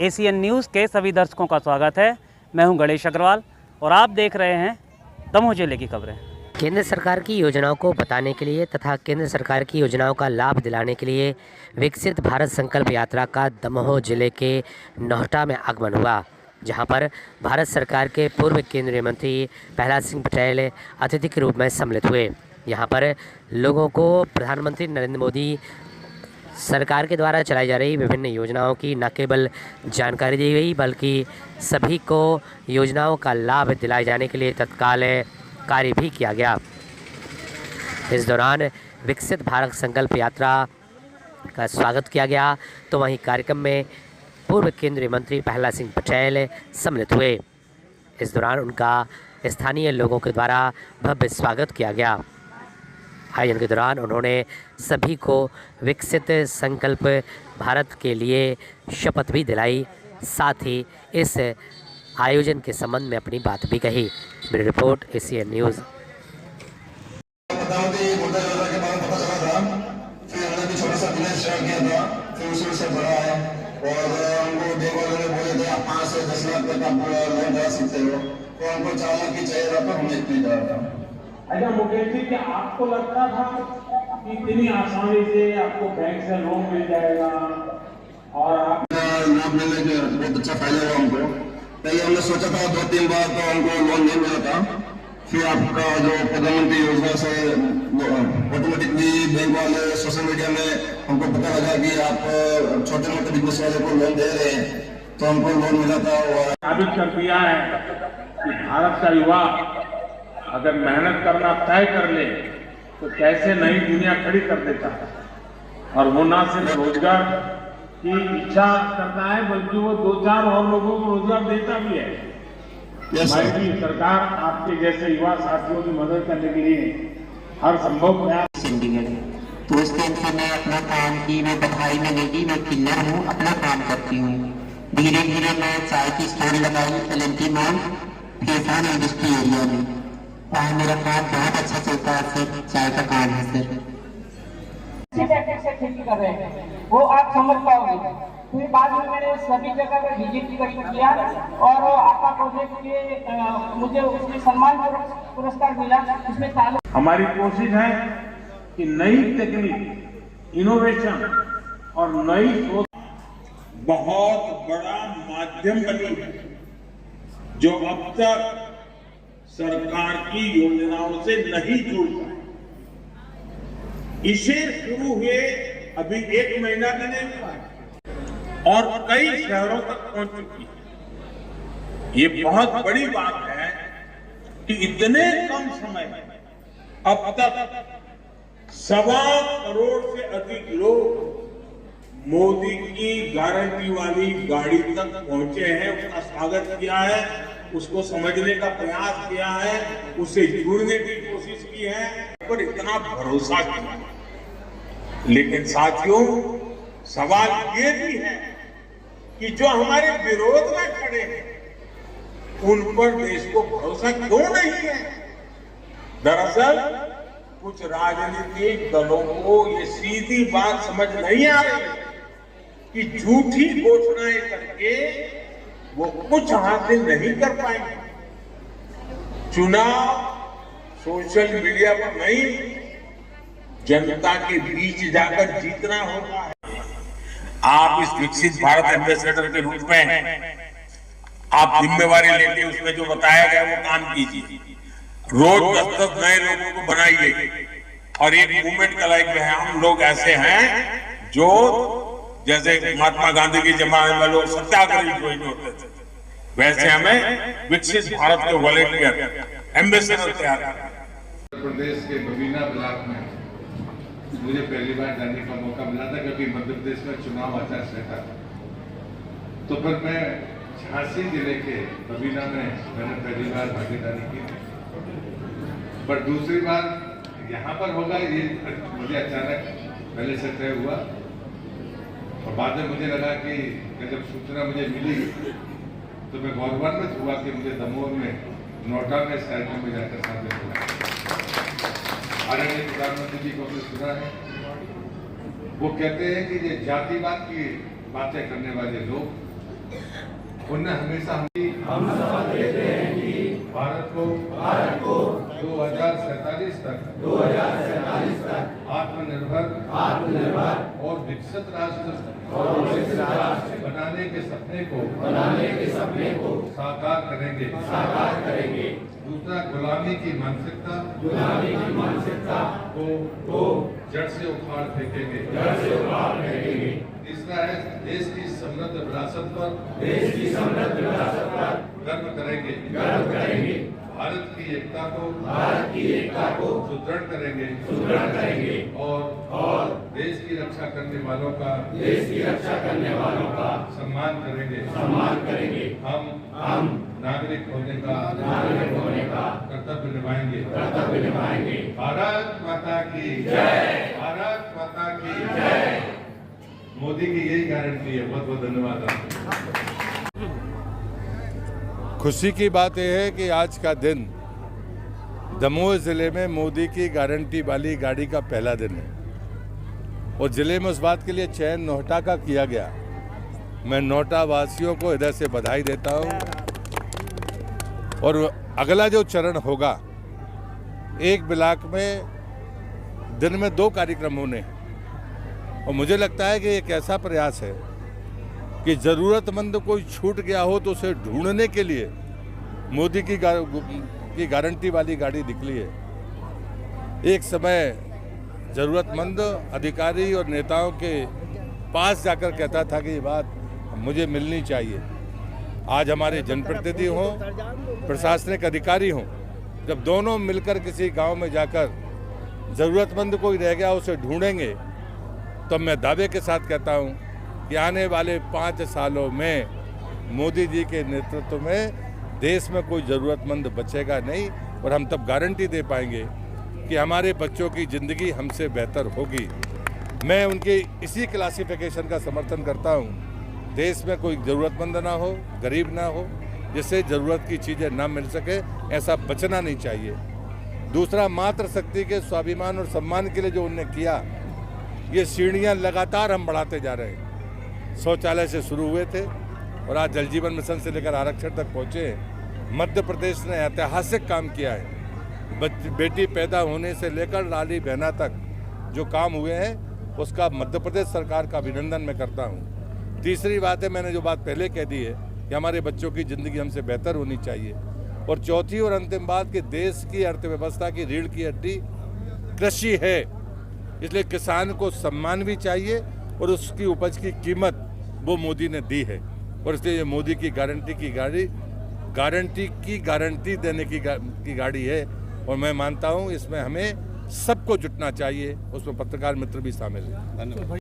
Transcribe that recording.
ACN news के सभी दर्शकों का स्वागत है। मैं हूं गणेश अग्रवाल और आप देख रहे हैं दमोह जिले की खबरें। केंद्र सरकार की योजनाओं को बताने के लिए तथा केंद्र सरकार की योजनाओं का लाभ दिलाने के लिए विकसित भारत संकल्प यात्रा का दमोह जिले के नौहटा में आगमन हुआ, जहां पर भारत सरकार के पूर्व केंद्रीय मंत्री प्रहलाद सिंह पटेल अतिथि के रूप में सम्मिलित हुए। यहां पर लोगों को प्रधानमंत्री नरेंद्र मोदी सरकार के द्वारा चलाई जा रही विभिन्न योजनाओं की न केवल जानकारी दी गई, बल्कि सभी को योजनाओं का लाभ दिलाए जाने के लिए तत्काल कार्य भी किया गया। इस दौरान विकसित भारत संकल्प यात्रा का स्वागत किया गया, तो वहीं कार्यक्रम में पूर्व केंद्रीय मंत्री प्रहलाद सिंह पटेल सम्मिलित हुए। इस दौरान उनका स्थानीय लोगों के द्वारा भव्य स्वागत किया गया। आयोजन के दौरान उन्होंने सभी को विकसित संकल्प भारत के लिए शपथ भी दिलाई। साथ ही इस आयोजन के संबंध में अपनी बात भी कही। Bureau report ACN news. अच्छा मुकेश जी, क्या आपको लगता था कि इतनी आसानी से आपको बैंक से लोन मिल जाएगा और आप लाभ मिलने के बहुत अच्छा फायदा हुआ हमको। पहले हमने सोचा था 2-3 बार तो हमको लोन नहीं मिला था। फिर आपका जो प्रधानमंत्री योजना से ऑटोमेटिकली बैंक वाले सोशल मीडिया में हमको पता लगा कि आप छोटे मोटे बिजनेस वाले को लोन दे रहे हैं, तो हमको लोन मिला था। और साबित कर दिया है कि भारत का युवा अगर मेहनत करना तय कर ले तो कैसे नई दुनिया खड़ी कर देता है। और वो ना सिर्फ रोजगार की इच्छा करता है, बल्कि वो 2-4 और लोगों को रोजगार देता भी है। हमारी सरकार आपके जैसे युवा साथियों की मदद करने के लिए हर संभव प्रयास। तो उस टाइम से मैं अपना काम की, मैं बधाई में लगी, मैं किन्नर हूँ, अपना काम करती हूँ। धीरे धीरे मैं चाय की स्टोर लगाई L&T mall fashion industry area में, और मेरा काम बहुत अच्छा चलता है सर। चाय का काम है सर। से खेती कर रहे हैं वो आप समझ पाओगे। फिर बाद में मैंने सभी जगह पर विजिट किया और आपका प्रोजेक्ट के मुझे उसमें सम्मान पुरस्कार मिला। उसमें हमारी कोशिश है कि नई तकनीक, इनोवेशन और नई सोच बहुत बड़ा माध्यम बनी है, जो अब तक सरकार की योजनाओं से नहीं जुड़ पाए। इसे शुरू हुए अभी 1 महीना भी नहीं हुआ और कई शहरों तक पहुंच चुकी है। ये बहुत बड़ी बात है कि इतने कम समय में अब तक 1.25 करोड़ से अधिक लोग मोदी की गारंटी वाली गाड़ी तक पहुंचे हैं। उसका स्वागत किया है, उसको समझने का प्रयास किया है, उससे जुड़ने की कोशिश की है, पर इतना भरोसा किया। लेकिन साथियों, सवाल ये भी है कि जो हमारे विरोध में खड़े हैं उन पर देश को भरोसा क्यों नहीं है। दरअसल कुछ राजनीतिक दलों को ये सीधी बात समझ नहीं आ रही कि झूठी घोषणाएं करके वो कुछ हासिल नहीं कर पाएंगे। चुनाव सोशल मीडिया पर नहीं, जनता के बीच जाकर जीतना होता है। आप इस विकसित भारत एम्बेसडर के रूप में आप जिम्मेवारी लेके उसमें जो बताया गया वो काम कीजिए। रोज 10-10 नए लोगों को बनाइए और एक मूवमेंट का लाइक है। हम लोग ऐसे हैं जो जैसे महात्मा गांधी के जमाने में लोग सत्याग्रही ज्वाइन होते थे, वैसे हमें विकसित भारत के वॉलंटियर एम्बेसडर तैयार करना। उत्तर प्रदेश के बबीना ब्लॉक में मुझे पहली बार जाने का मौका मिला था, क्योंकि मध्य प्रदेश में चुनाव आचार संहिता था। तो फिर मैं झांसी जिले के बबीना में मैंने पहली बार भागीदारी की, पर दूसरी बार यहाँ पर होगा ये मुझे अचानक पहले से तय हुआ। और बाद में मुझे लगा कि जब सूचना मुझे मिली तो मैं गौरवान्वित हुआ कि मुझे दमोह में नोएडा में इस कार्यक्रम में जाकर शामिल हुआ। आदरणीय प्रधानमंत्री जी को हमने सुना है, वो कहते हैं कि ये जातिवाद की बातें करने वाले लोग उन्हें हमेशा हम शपथ लेते हैं कि भारत को 2047 तक आत्मनिर्भर और विकसित राष्ट्र बनाने के सपने को साकार करेंगे। दूसरा, गुलामी की मानसिकता को जड़ से उखाड़ फेंकेंगे। तीसरा है, देश की समृद्ध विरासत पर गर्व करेंगे। भारत की एकता को सुदृढ़ करेंगे और देश की रक्षा करने वालों का सम्मान करेंगे। हम नागरिक होने का कर्तव्य निभाएंगे। भारत माता की जय। भारत माता की जय। मोदी की यही गारंटी है। बहुत बहुत धन्यवाद आपको। खुशी की बात यह है कि आज का दिन दमोह ज़िले में मोदी की गारंटी वाली गाड़ी का पहला दिन है और ज़िले में उस बात के लिए चयन नोहटा का किया गया। मैं नोहटा वासियों को हृदय से बधाई देता हूं और अगला जो चरण होगा, एक ब्लॉक में दिन में 2 कार्यक्रम होने हैं और मुझे लगता है कि एक ऐसा प्रयास है कि ज़रूरतमंद कोई छूट गया हो तो उसे ढूंढने के लिए मोदी की गारंटी वाली गाड़ी निकली है। एक समय ज़रूरतमंद अधिकारी और नेताओं के पास जाकर कहता था कि ये बात मुझे मिलनी चाहिए। आज हमारे जनप्रतिनिधि हों, प्रशासनिक अधिकारी हों, जब दोनों मिलकर किसी गांव में जाकर ज़रूरतमंद कोई रह गया उसे ढूंढेंगे, तो मैं दावे के साथ कहता हूं कि आने वाले 5 सालों में मोदी जी के नेतृत्व में देश में कोई ज़रूरतमंद बचेगा नहीं और हम तब गारंटी दे पाएंगे कि हमारे बच्चों की ज़िंदगी हमसे बेहतर होगी। मैं उनकी इसी क्लासिफिकेशन का समर्थन करता हूं। देश में कोई ज़रूरतमंद ना हो, गरीब ना हो, जिससे ज़रूरत की चीज़ें ना मिल सके, ऐसा बचना नहीं चाहिए। दूसरा, मातृशक्ति के स्वाभिमान और सम्मान के लिए जो उन्होंने किया, ये सीढ़ियाँ लगातार हम बढ़ाते जा रहे हैं। शौचालय से शुरू हुए थे और आज जल जीवन मिशन से लेकर आरक्षण तक पहुँचे हैं। मध्य प्रदेश ने ऐतिहासिक काम किया है। बेटी पैदा होने से लेकर लाली बहना तक जो काम हुए हैं, उसका मध्य प्रदेश सरकार का अभिनंदन मैं करता हूँ। तीसरी बात है, मैंने जो बात पहले कह दी है कि हमारे बच्चों की ज़िंदगी हमसे बेहतर होनी चाहिए। और चौथी और अंतिम बात कि देश की अर्थव्यवस्था की रीढ़ की हड्डी कृषि है, इसलिए किसान को सम्मान भी चाहिए और उसकी उपज की कीमत वो मोदी ने दी है। और इसलिए ये मोदी की गारंटी देने की गाड़ी है और मैं मानता हूँ इसमें हमें सबको जुटना चाहिए, उसमें पत्रकार मित्र भी शामिल हैं। धन्यवाद।